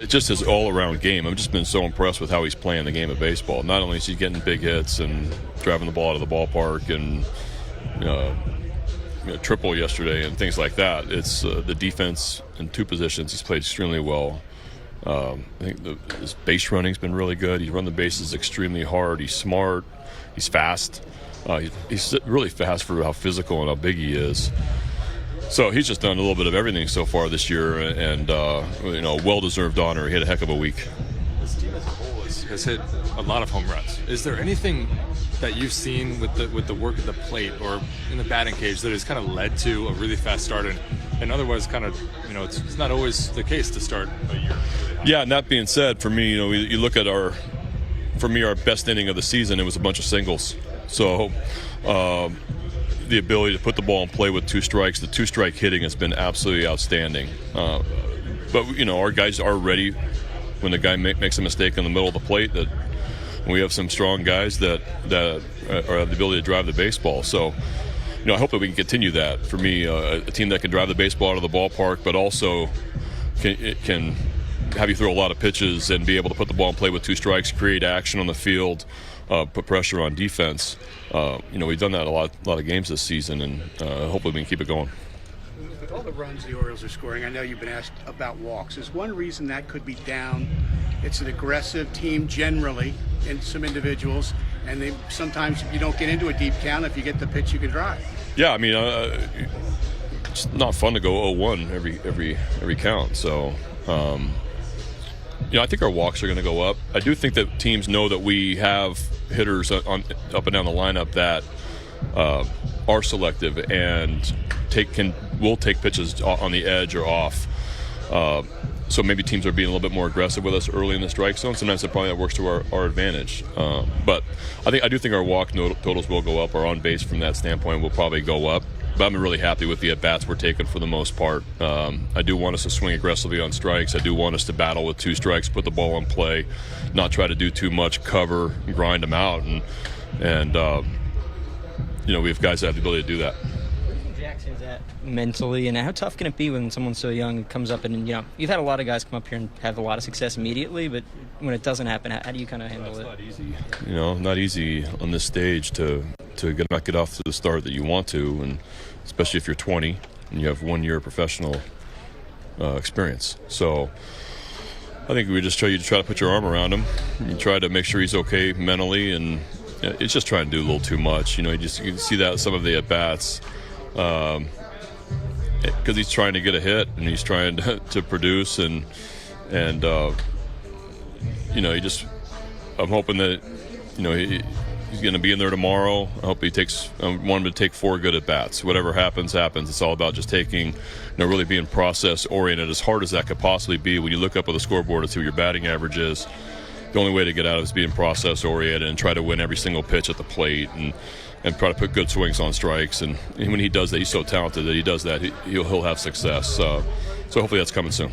It's just his all-around game. I've just been so impressed with how he's playing the game of baseball. Not only is he getting big hits and driving the ball out of the ballpark and triple yesterday and things like that. It's the defense in two positions. He's played extremely well. I think his base running's been really good. He's run the bases extremely hard. He's smart. He's fast. He's really fast for how physical and how big he is. So he's just done a little bit of everything so far this year, and well-deserved honor. He had a heck of a week. This team as a whole has hit a lot of home runs. Is there anything that you've seen with the work at the plate or in the batting cage that has kind of led to a really fast start, and otherwise kind of, it's not always the case to start a year really high? Yeah, and that being said, for me, you look at our best inning of the season, it was a bunch of singles. So the ability to put the ball in play with two strikes, the two-strike hitting has been absolutely outstanding. But our guys are ready when the guy makes a mistake in the middle of the plate. That we have some strong guys that have the ability to drive the baseball. So, I hope that we can continue that. For me, a team that can drive the baseball out of the ballpark, but also can have you throw a lot of pitches and be able to put the ball in play with two strikes, create action on the field, put pressure on defense. We've done that a lot of games this season, and hopefully we can keep it going. With all the runs the Orioles are scoring, I know you've been asked about walks. Is one reason that could be down? It's an aggressive team generally, in some individuals, and sometimes you don't get into a deep count. If you get the pitch, you can drive. Yeah, it's not fun to go 0-1 every count. So, I think our walks are going to go up. I do think that teams know that we have hitters up and down the lineup that are selective and will take pitches on the edge or off. So maybe teams are being a little bit more aggressive with us early in the strike zone. Sometimes that probably works to our advantage. But I do think our walk totals will go up. Our on base from that standpoint will probably go up. But I'm really happy with the at-bats we're taking for the most part. I do want us to swing aggressively on strikes. I do want us to battle with two strikes, put the ball in play, not try to do too much, cover, grind them out. And we have guys that have the ability to do that. Jackson's at mentally, and how tough can it be when someone's so young comes up and you've had a lot of guys come up here and have a lot of success immediately, but when it doesn't happen, how do you kind of handle it? Not easy. Not easy on this stage to not get off to the start that you want to, and especially if you're 20 and you have 1 year professional experience. So I think we just try to put your arm around him. You try to make sure he's okay mentally, and it's just trying to do a little too much. You can see that some of the at bats. Because he's trying to get a hit and he's trying to produce and I'm hoping that he's going to be in there tomorrow. I want him to take 4 good at bats. Whatever happens. It's all about just taking, really being process oriented as hard as that could possibly be. When you look up at the scoreboard and see what your batting average is, the only way to get out of it is being process oriented and try to win every single pitch at the plate and try to put good swings on strikes. And when he does that, he's so talented that he does that, he'll have success. So hopefully that's coming soon.